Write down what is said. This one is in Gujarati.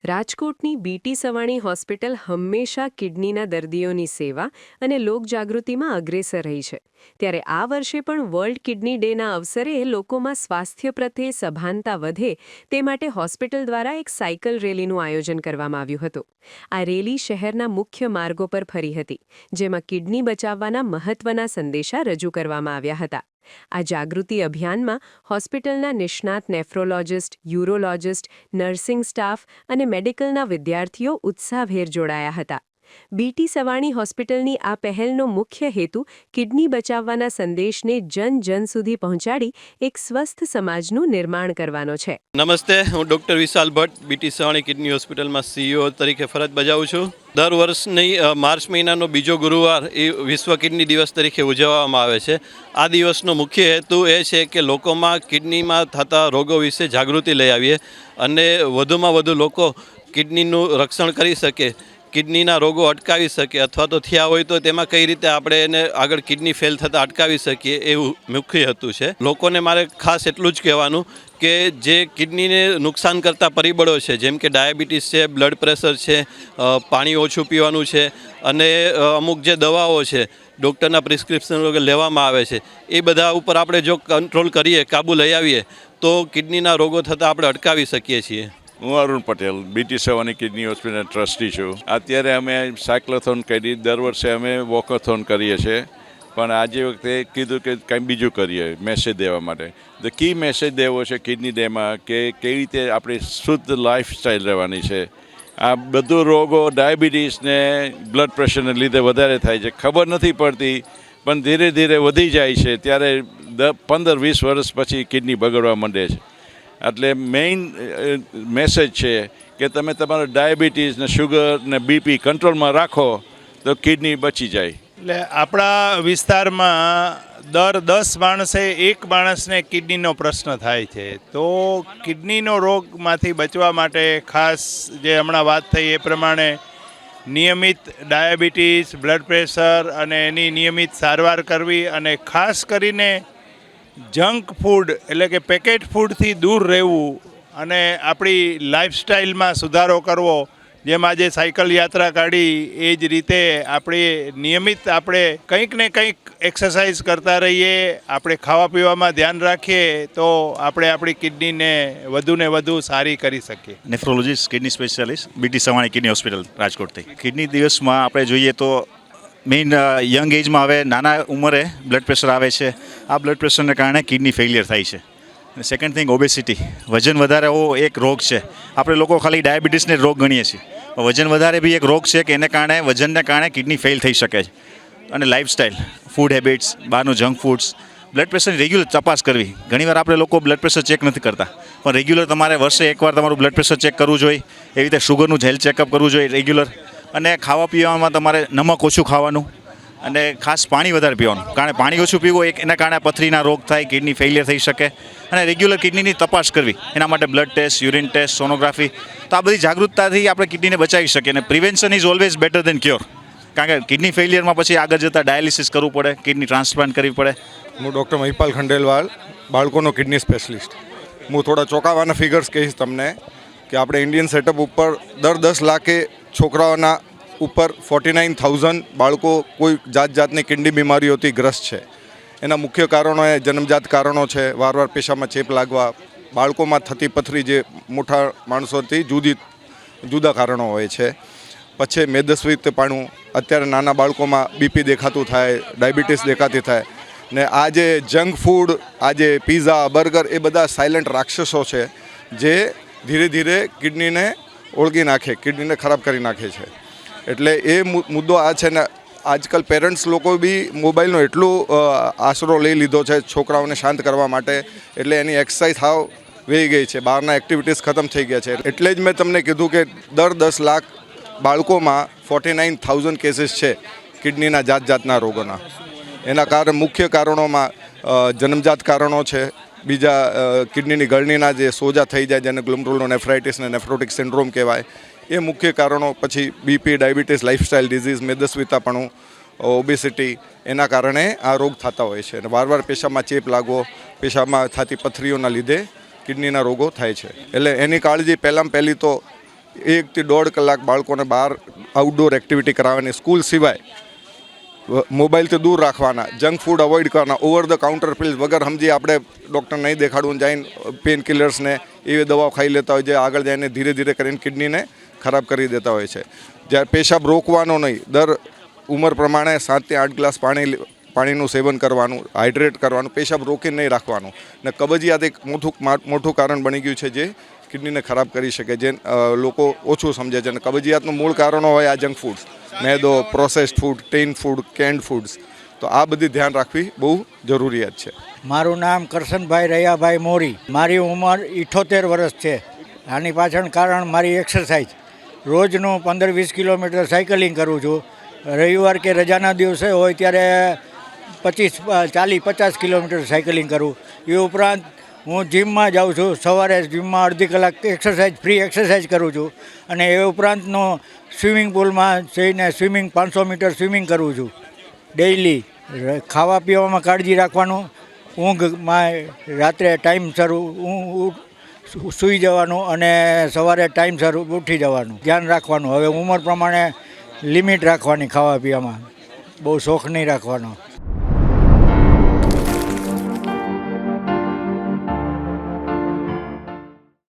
રાજકોટની બીટી સવાણી હોસ્પિટલ હંમેશા કિડનીના દર્દીઓની સેવા અને લોકજાગૃતિમાં અગ્રેસર રહી છે. ત્યારે આ વર્ષે પણ વર્લ્ડ કિડની ડેના અવસરે લોકોમાં સ્વાસ્થ્ય પ્રત્યે સભાનતા વધે તે માટે હોસ્પિટલ દ્વારા એક સાયકલ રેલીનું આયોજન કરવામાં આવ્યું હતું. આ રેલી શહેરના મુખ્ય માર્ગો પર ફરી હતી, જેમાં કિડની બચાવવાના મહત્વના સંદેશા રજૂ કરવામાં આવ્યા હતા. આ જાગૃતિ અભિયાનમાં હોસ્પિટલના નિષ્ણાત નેફ્રોલોજિસ્ટ, યુરોલોજિસ્ટ, નર્સિંગ સ્ટાફ અને મેડિકલના વિદ્યાર્થીઓ ઉત્સાહભેર જોડાયા હતા. બીટી સવાણી હોસ્પિટલની આ પહેલનો મુખ્ય હેતુ કિડની બચાવવાના સંદેશને જન સુધી પહોંચાડી એક સ્વસ્થ સમાજનું નિર્માણ કરવાનો છે. નમસ્તે, હું ડૉક્ટર વિશાલ ભટ્ટ બીટી સવાણી કિડની હોસ્પિટલમાં CEO તરીકે ફરજ બજાવું છું. દર વર્ષની માર્ચ મહિનાનો બીજો ગુરુવાર એ વિશ્વ કિડની દિવસ તરીકે ઉજવવામાં આવે છે. આ દિવસનો મુખ્ય હેતુ એ છે કે લોકોમાં કિડનીમાં થતા રોગો વિશે જાગૃતિ લઈ આવીએ અને વધુમાં વધુ લોકો કિડનીનું રક્ષણ કરી શકે, કિડનીના રોગો અટકાવી શકે, અથવા તો થયા હોય તો તેમાં કઈ રીતે આપણે એને આગળ કિડની ફેલ થતાં અટકાવી શકીએ, એવું મુખ્ય હેતુ છે. લોકોને મારે ખાસ એટલું જ કહેવાનું કે જે કિડનીને નુકસાન કરતા પરિબળો છે, જેમ કે ડાયાબિટીસ છે, બ્લડ પ્રેશર છે, પાણી ઓછું પીવાનું છે અને અમુક જે દવાઓ છે ડૉક્ટરના પ્રિસ્ક્રિપ્શન વગર લેવામાં આવે છે, એ બધા ઉપર આપણે જો કંટ્રોલ કરીએ, કાબુ લઈ આવીએ તો કિડનીના રોગો થતાં આપણે અટકાવી શકીએ છીએ. હું Arun Patel BT Savani kidney hospital trustee છું. અત્યારે અમે સાયક્લોથોન કરી, દર વર્ષે અમે વોકથોન કરીએ છીએ, પણ આજે વખતે કીધું કે કંઈ બીજું કરીએ મેસેજ દેવા માટે. તો કી મેસેજ દેવો છે કિડની ડેમાં કે કેવી રીતે આપણી શુદ્ધ લાઈફસ્ટાઈલ રહેવાની છે. આ બધું રોગો ડાયાબિટીસ ને બ્લડ પ્રેશરને લીધે વધારે થાય છે, ખબર નથી પડતી, પણ ધીરે ધીરે વધી જાય છે. ત્યારે 15-20 વર્ષ પછી કિડની બગડવા માંડે છે. એટલે મેઇન મેસેજ છે કે તમે તમારો ડાયાબિટીસ ને શુગર ને બીપી કંટ્રોલમાં રાખો તો કિડની બચી જાય. એટલે આપણા વિસ્તારમાં દર 10 માણસે એક માણસને કિડનીનો પ્રશ્ન થાય છે. તો કિડનીનો રોગમાંથી બચવા માટે ખાસ જે હમણાં વાત થઈ એ પ્રમાણે નિયમિત ડાયાબિટીસ, બ્લડ પ્રેશર અને એની નિયમિત સારવાર કરવી અને ખાસ કરીને જંક ફૂડ એટલે કે પેકેટ ફૂડથી દૂર રહેવું અને આપણી લાઈફસ્ટાઈલમાં સુધારો કરવો. જેમ આજે સાયકલ યાત્રા કાઢી એ જ રીતે આપણે નિયમિત આપણે કંઈક ને કંઈક એક્સરસાઇઝ કરતા રહીએ, આપણે ખાવા પીવામાં ધ્યાન રાખીએ તો આપણે આપણી કિડનીને વધુને વધુ સારી કરી શકીએ. Nephrologist, kidney specialist, BT Savani kidney hospital રાજકોટથી. કિડની દિવસમાં આપણે જોઈએ તો મેઇન યંગ એજમાં હવે નાના ઉંમરે બ્લડ પ્રેશર આવે છે. આ બ્લડ પ્રેશરને કારણે કિડની ફેલિયર થાય છે. અને સેકન્ડ થિંગ ઓબેસિટી, વજન વધારે હોવો એક રોગ છે. આપણે લોકો ખાલી ડાયાબિટીસને રોગ ગણીએ છીએ, વજન વધારે બી એક રોગ છે કે એને કારણે વજનને કારણે કિડની ફેલ થઈ શકે છે. અને લાઈફસ્ટાઈલ, ફૂડ હેબિટ્સ, બહારનું જંક ફૂડ્સ, બ્લડ પ્રેશરની રેગ્યુલર તપાસ કરવી. ઘણીવાર આપણે લોકો બ્લડ પ્રેશર ચેક નથી કરતા, પણ રેગ્યુલર તમારે વર્ષે એકવાર તમારું બ્લડ પ્રેશર ચેક કરવું જોઈએ. એવી રીતે શુગરનું હેલ્થ ચેકઅપ કરવું જોઈએ રેગ્યુલર. અને ખાવા પીવામાં તમારે નમક ઓછું ખાવાનું અને ખાસ પાણી વધારે પીવાનું, કારણ પાણી ઓછું પીવું એના કારણે પથરીના રોગ થાય, કિડની ફેલિયર થઈ શકે. અને રેગ્યુલર કિડનીની તપાસ કરવી, એના માટે blood test, urine test, sonography. તો આ બધી જાગૃતતાથી આપણે કિડનીને બચાવી શકીએ. અને prevention is always better than cure, કારણ કે કિડની ફેલિયરમાં પછી આગળ જતાં ડાયાલિસિસ કરવું પડે, કિડની ટ્રાન્સપ્લાન્ટ કરવી પડે. હું ડૉક્ટર મહિપાલ ખંડેલવાલ, બાળકોનો કિડની સ્પેશિલિસ્ટ. હું થોડા ચોંકાવાના ફિગર્સ કહીશ તમને કે આપણે ઇન્ડિયન સેટઅપ ઉપર દર 10 લાખે છોકરાઓના ઉપર 49,000 બાળકો કોઈ જાતની કિડની બીમારીઓથી ગ્રસ્ત છે. એના મુખ્ય કારણો એ જન્મજાત કારણો છે, વારવાર પેશાબમાં ચેપ લાગવા, બાળકોમાં થતી પથરી જે મોટા માણસોથી જુદા કારણો હોય છે. પછી મેદસ્વીતપણું, અત્યારે નાના બાળકોમાં બીપી દેખાતું થાય, ડાયાબિટીસ દેખાતી થાય. ને આ જે જંક ફૂડ, આ જે પીઝા, બર્ગર, એ બધા સાયલન્ટ રાક્ષસો છે જે ધીરે ધીરે કિડનીને ઓળગી નાખે, કિડનીને ખરાબ કરી નાખે છે. એટલે એ મુદ્દો આ છે ને આજકાલ પેરેન્ટ્સ લોકો બી મોબાઈલનો એટલો આશરો લઈ લીધો છે છોકરાઓને શાંત કરવા માટે, એટલે એની એક્સરસાઇઝ હાવ વહી ગઈ છે, બહારના એક્ટિવિટીઝ ખતમ થઈ ગયા છે. એટલે જ મેં તમને કીધું કે દર 10 લાખ બાળકોમાં 49,000 કેસીસ છે કિડનીના જાતના રોગોના. એના મુખ્ય કારણોમાં જન્મજાત કારણો છે, બીજા કિડનીની ગળણીના જે સોજા થઈ જાય જેને ગ્લોમેરુલોનેફ્રાઇટિસ ને નેફ્રોટિક સિન્ડ્રોમ કહેવાય, એ મુખ્ય કારણો. પછી બીપી, ડાયાબિટીસ, લાઇફસ્ટાઇલ ડિઝીઝ, મેદસ્વીતાપણું, ઓબેસિટી, એના કારણે આ રોગ થતા હોય છે. અને વારવાર પેશાબમાં ચેપ લાગવો, પેશાબમાં થતી પથરીઓના લીધે કિડનીના રોગો થાય છે. એટલે એની કાળજી પહેલાં પહેલી તો 1 થી 1.5 કલાક બાળકોને બહાર આઉટડોર એક્ટિવિટી કરાવવાની, સ્કૂલ સિવાય મોબાઈલથી દૂર રાખવાના, જંક ફૂડ અવોઇડ કરવાના, ઓવર ધ કાઉન્ટર પિલ્સ વગર સમજી આપણે ડૉક્ટર નહીં દેખાડવું જઈને પેન કિલર્સને એવી દવાઓ ખાઈ લેતા હોય જે આગળ જઈને ધીરે ધીરે કરીને કિડનીને ખરાબ કરી દેતા હોય છે. જ્યારે પેશાબ રોકવાનો નહીં, દર ઉંમર પ્રમાણે 7 થી 8 ગ્લાસ પાણીનું સેવન કરવાનું, હાઇડ્રેટ કરવાનું, પેશાબ રોકીને નહીં રાખવાનું. ને કબજિયાત એક મોટું કારણ બની ગયું છે જે કિડનીને ખરાબ કરી શકે, જે લોકો ઓછું સમજે છે. અને કબજિયાતનું મૂળ કારણો હોય આ જંક ફૂડ્સ, મેદો, processed food, tin food, canned foods. તો આ બધી ધ્યાન રાખવી બહુ જરૂરિયાત છે. મારું નામ કરશનભાઈ રૈયાભાઈ મોરી. મારી ઉંમર 78 વર્ષ છે. આની પાછળ કારણ મારી એક્સરસાઇઝ. રોજનું 15-20 કિલોમીટર સાયકલિંગ કરું છું. રવિવાર કે રજાના દિવસે હોય ત્યારે 40-50 કિલોમીટર સાયકલિંગ કરું. એ ઉપરાંત હું જીમમાં જાઉં છું. સવારે જીમમાં અડધી કલાક એક્સરસાઇઝ, ફ્રી એક્સરસાઇઝ કરું છું. અને એ ઉપરાંતનો સ્વિમિંગ પુલમાં જઈને 500 મીટર સ્વિમિંગ કરું છું ડેઇલી. ખાવા પીવામાં કાળજી રાખવાનું, ઊંઘમાં રાત્રે ટાઈમસર સૂઈ જવાનું અને સવારે ટાઈમસર ઉઠી જવાનું, ધ્યાન રાખવાનું. હવે ઉંમર પ્રમાણે લિમિટ રાખવાની ખાવા પીવામાં, બહુ શોખ નહીં રાખવાનો.